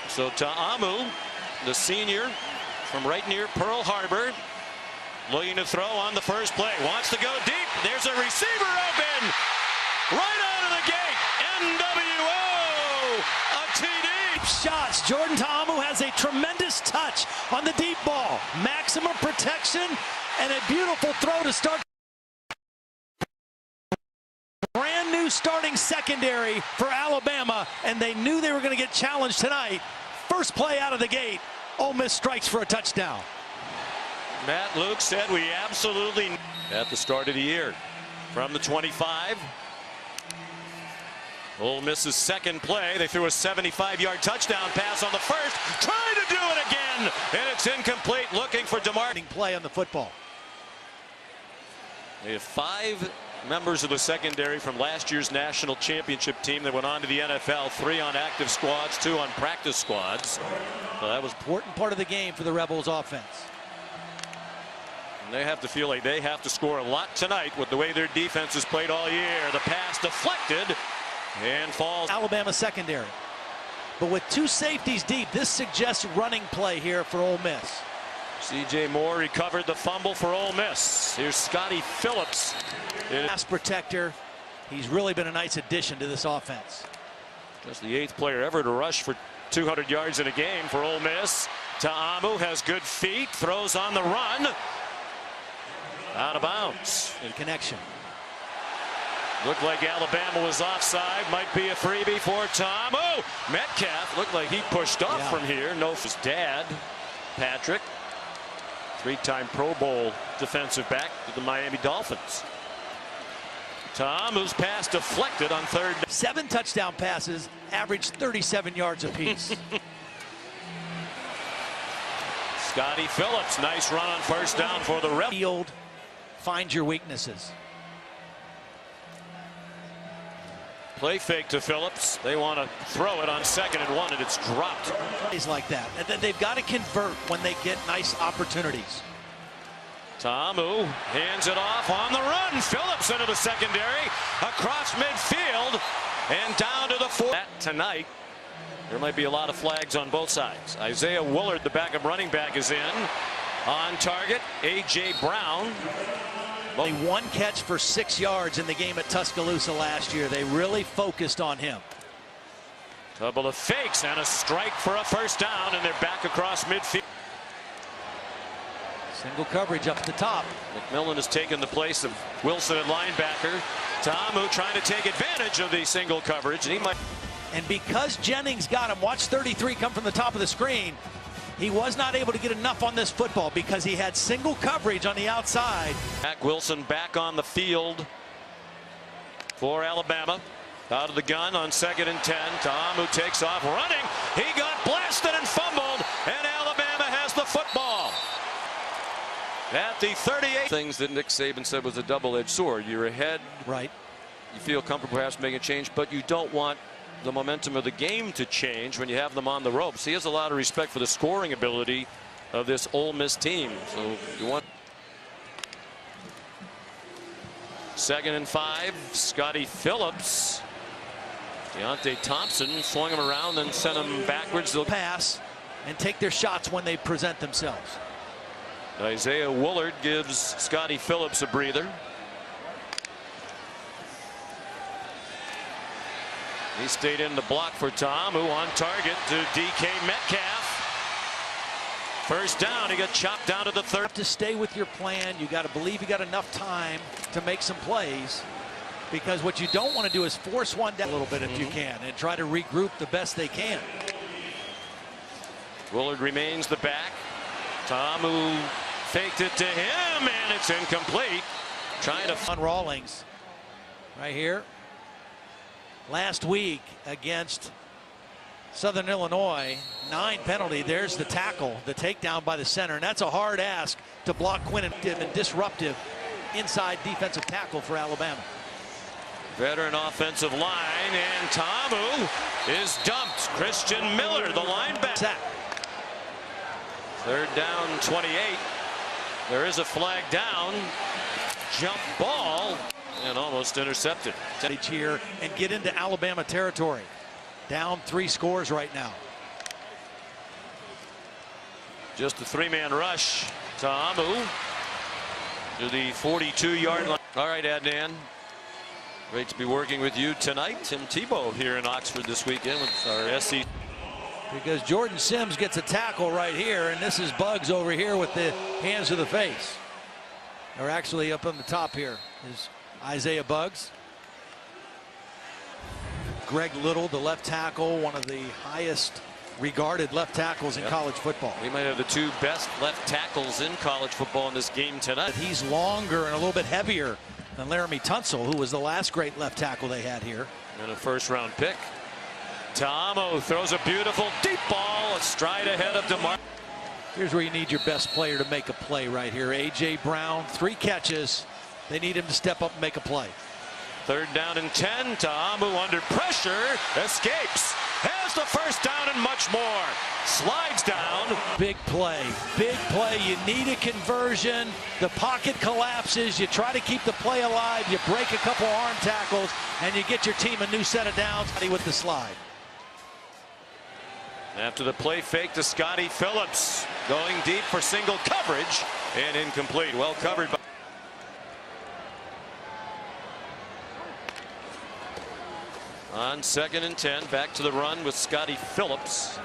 So Ta'amu, the senior from right near Pearl Harbor, looking to throw on the first play. Wants to go deep. There's a receiver open. Right out of the gate. NWO. A TD. Shots. Jordan Ta'amu has a tremendous touch on the deep ball. Maximum protection and a beautiful throw to start. Brand new starting secondary for Alabama, and they knew they were going to get challenged tonight. First play out of the gate, Ole Miss strikes for a touchdown. Matt Luke said we absolutely at the start of the year. From the 25. Ole Miss's second play. They threw a 75-yard touchdown pass on the first. Trying to do it again, and it's incomplete. Looking for DeMar. Play on the football. They have 5 members of the secondary from last year's national championship team that went on to the NFL. 3 on active squads, 2 on practice squads. So that was an important part of the game for the Rebels offense. And they have to feel like they have to score a lot tonight with the way their defense has played all year. The pass deflected and falls. Alabama secondary. But with 2 safeties deep, this suggests running play here for Ole Miss. C.J. Moore recovered the fumble for Ole Miss. Here's Scotty Phillips. Pass protector. He's really been a nice addition to this offense. Just the 8th player ever to rush for 200 yards in a game for Ole Miss. Ta'amu has good feet, throws on the run. Out of bounds. In connection. Looked like Alabama was offside. Might be a freebie for Ta'amu. Metcalf looked like he pushed off from here. No, his dad, Patrick. 3-time Pro Bowl defensive back to the Miami Dolphins. Ta'amu's pass deflected on 3rd. 7 touchdown passes, averaged 37 yards apiece. Scotty Phillips, nice run on first down for the Rebels. Field, find your weaknesses. Play fake to Phillips. They want to throw it on 2nd and 1, and it's dropped. Plays like that. And then they've got to convert when they get nice opportunities. Ta'amu hands it off on the run. Phillips into the secondary, across midfield, and down to the 4. Tonight, there might be a lot of flags on both sides. Isaiah Willard, the backup running back, is in. On target, A.J. Brown. Only 1 catch for 6 yards in the game at Tuscaloosa last year. They really focused on him. Couple of fakes and a strike for a first down, and they're back across midfield. Single coverage up at the top. McMillan has taken the place of Wilson at linebacker. Ta'amu trying to take advantage of the single coverage, and he might. And because Jennings got him, watch 33 come from the top of the screen. He was not able to get enough on this football because he had single coverage on the outside. Zach Wilson back on the field for Alabama. Out of the gun on 2nd and 10. Ta'amu takes off running. He got blasted and fumbled, and Alabama has the football. At the 38. Things that Nick Saban said was a double-edged sword. You're ahead. Right. You feel comfortable perhaps making a change, but you don't want the momentum of the game to change when you have them on the ropes. He has a lot of respect for the scoring ability of this Ole Miss team. So you want 2nd and 5. Scotty Phillips. Deontay Thompson swung him around, then sent him backwards. They'll pass and take their shots when they present themselves. Isaiah Willard gives Scotty Phillips a breather. He stayed in the block for Ta'amu, on target to DK Metcalf. First down. He got chopped down to the 3rd. You have to stay with your plan. You got to believe you got enough time to make some plays, because what you don't want to do is force one down a little bit if you can and try to regroup the best they can. Willard remains the back. Ta'amu faked it to him, and it's incomplete. Trying to on Rawlings right here. Last week against Southern Illinois, 9 penalty. There's the tackle, the takedown by the center, and that's a hard ask to block Quinn and disruptive inside defensive tackle for Alabama. Veteran offensive line, and Ta'amu is dumped. Christian Miller, the linebacker. 3rd down, 28. There is a flag down. Jump ball. And almost intercepted. Here and get into Alabama territory. Down 3 scores right now. Just a three-man rush. Ta'amu to the 42-yard line. All right, Adnan. Great to be working with you tonight. Tim Tebow here in Oxford this weekend with our SC. Because Jordan Sims gets a tackle right here, and this is Buggs over here with the hands to the face. Or actually up on the top here is Isaiah Buggs. Greg Little, the left tackle, one of the highest regarded left tackles in college football. We might have the two best left tackles in college football in this game tonight. He's longer and a little bit heavier than Laramie Tunsil, who was the last great left tackle they had here. And a first-round pick. Ta'amu throws a beautiful deep ball, a stride ahead of DeMar. Here's where you need your best player to make a play right here. A.J. Brown, 3 catches. They need him to step up and make a play. 3rd down and 10. Ta'amu under pressure, escapes, has the first down and much more. Slides down. Big play, big play. You need a conversion. The pocket collapses. You try to keep the play alive. You break a couple arm tackles, and you get your team a new set of downs with the slide. After the play fake to Scotty Phillips, going deep for single coverage and incomplete. Well covered by. On 2nd and 10, back to the run with Scotty Phillips.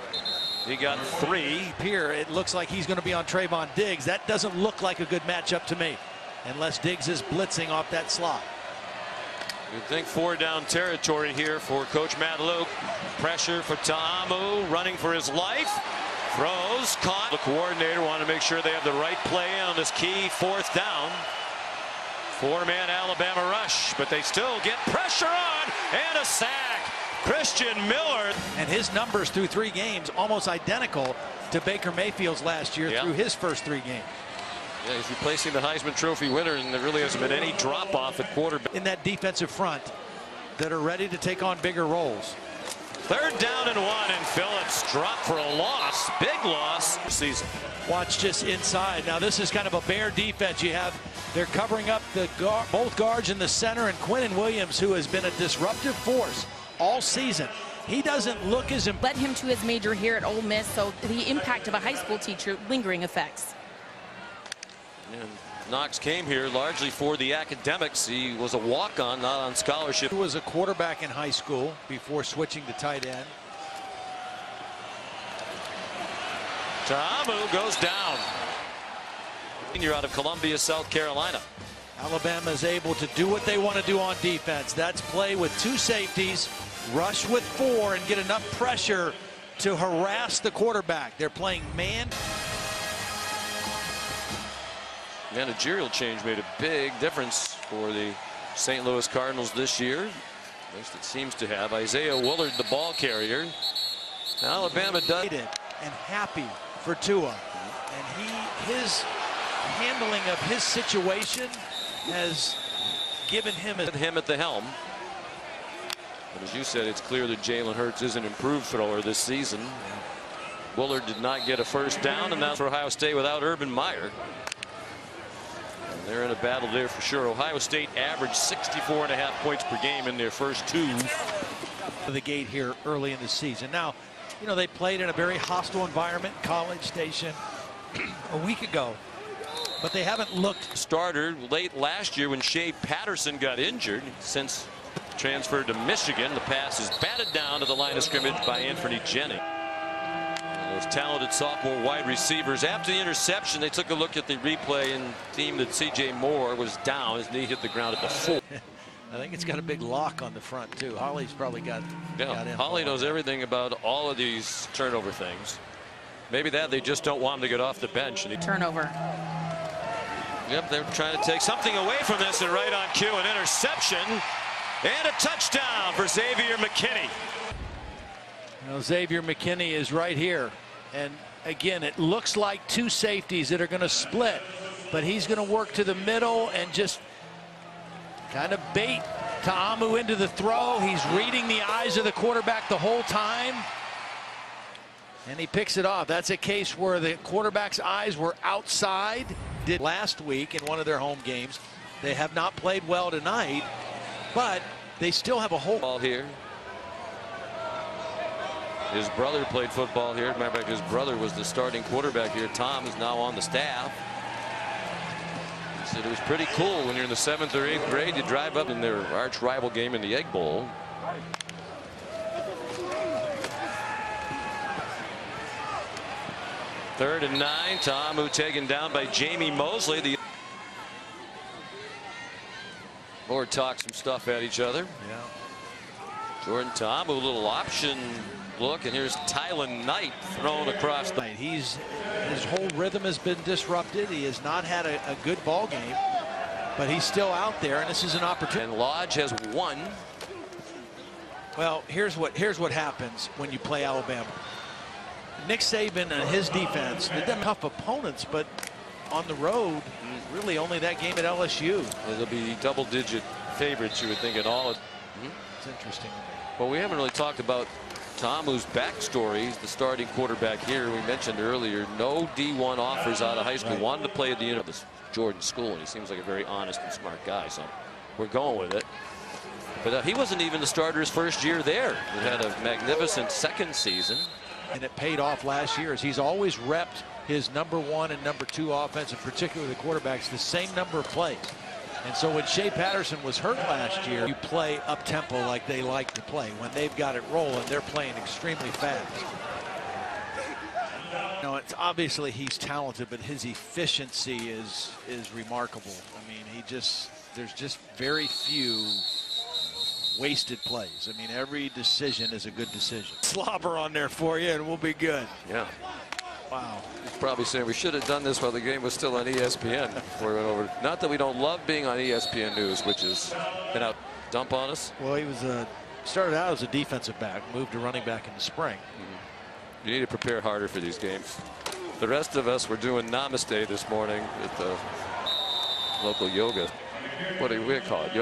He got 3. Here, it looks like he's going to be on Trayvon Diggs. That doesn't look like a good matchup to me, unless Diggs is blitzing off that slot. You'd think 4-down territory here for Coach Matt Luke. Pressure for Ta'amu, running for his life. Throws, caught. The coordinator wanted to make sure they have the right play on this key 4th down. 4-man Alabama rush, but they still get pressure on, and a sack. Christian Miller. And his numbers through 3 games almost identical to Baker Mayfield's last year through his first 3 games. Yeah, he's replacing the Heisman Trophy winner, and there really hasn't been any drop-off at quarterback. In that defensive front that are ready to take on bigger roles. 3rd down and 1, and Phillips dropped for a loss. Big loss season. Watch just inside. Now this is kind of a bare defense. They're covering up both guards in the center, and Quinnen Williams, who has been a disruptive force all season. He doesn't look as led him to his major here at Ole Miss, so the impact of a high school teacher, lingering effects. And Knox came here largely for the academics. He was a walk-on, not on scholarship. He was a quarterback in high school before switching to tight end. Ta'amu goes down. You're out of Columbia, South Carolina. Alabama is able to do what they want to do on defense. That's play with 2 safeties, rush with 4, and get enough pressure to harass the quarterback. They're playing man. Managerial change made a big difference for the St. Louis Cardinals this year. At least it seems to have. Isaiah Willard, the ball carrier. Alabama does. And happy for Tua. And his handling of his situation has given him at the helm. But as you said, it's clear that Jalen Hurts is an improved thrower this season. Willard did not get a first down, and that's for Ohio State without Urban Meyer. They're in a battle there for sure. Ohio State averaged 64.5 points per game in their first 2. The gate here early in the season. Now, you know, they played in a very hostile environment, College Station, a week ago, but they haven't looked. Starter late last year when Shea Patterson got injured. Since transferred to Michigan, the pass is batted down to the line of scrimmage by Anthony Jennings. Those talented sophomore wide receivers. After the interception, they took a look at the replay and deemed that C.J. Moore was down. His knee hit the ground at the 4. I think it's got a big lock on the front too. Holly's probably got in. Holly knows everything about all of these turnover things. Maybe that they just don't want him to get off the bench. And Turnover. Yep, they're trying to take something away from this, and right on cue, an interception and a touchdown for Xavier McKinney. Well, Xavier McKinney is right here, and again, it looks like 2 safeties that are going to split, but he's going to work to the middle and just kind of bait Ta'amu into the throw. He's reading the eyes of the quarterback the whole time, and he picks it off. That's a case where the quarterback's eyes were outside. Did last week in one of their home games. They have not played well tonight, but they still have a whole ball here. His brother played football here. Matter of fact, his brother was the starting quarterback here. Tom is now on the staff. He said it was pretty cool when you're in the 7th or 8th grade. You drive up in their arch rival game in the Egg Bowl. Third and 9. Ta'amu taken down by Jamie Mosley. The Ford talk some stuff at each other. Yeah. Jordan Ta'amu, a little option look, and here's Tylan Knight thrown across the. His whole rhythm has been disrupted. He has not had a good ball game, but he's still out there, and this is an opportunity. And Lodge has won. Well, here's what happens when you play Alabama. Nick Saban and his defense, they've been tough opponents, but on the road, really only that game at LSU. It'll be double-digit favorites, you would think, at all. It's interesting. Well, we haven't really talked about Ta'amu's backstory. He's the starting quarterback here. We mentioned earlier, no D1 offers out of high school. Right. Wanted to play at the Jordan School, and he seems like a very honest and smart guy, so we're going with it. But he wasn't even the starter his first year there. He had a magnificent second season. And it paid off last year as he's always repped his #1 and #2 offense, and particularly the quarterbacks, the same number of plays. And so when Shea Patterson was hurt last year, you play up-tempo like they like to play. When they've got it rolling, they're playing extremely fast. You know, it's obviously he's talented, but his efficiency is remarkable. I mean, there's just very few wasted plays. I mean, every decision is a good decision. Slobber on there for you, and we'll be good. Yeah. Wow. He's probably saying we should have done this while the game was still on ESPN before we went over. Not that we don't love being on ESPN News, which is been out dump on us. Well, he was started out as a defensive back, moved to running back in the spring. You need to prepare harder for these games. The rest of us were doing namaste this morning at the local yoga. What do we call it?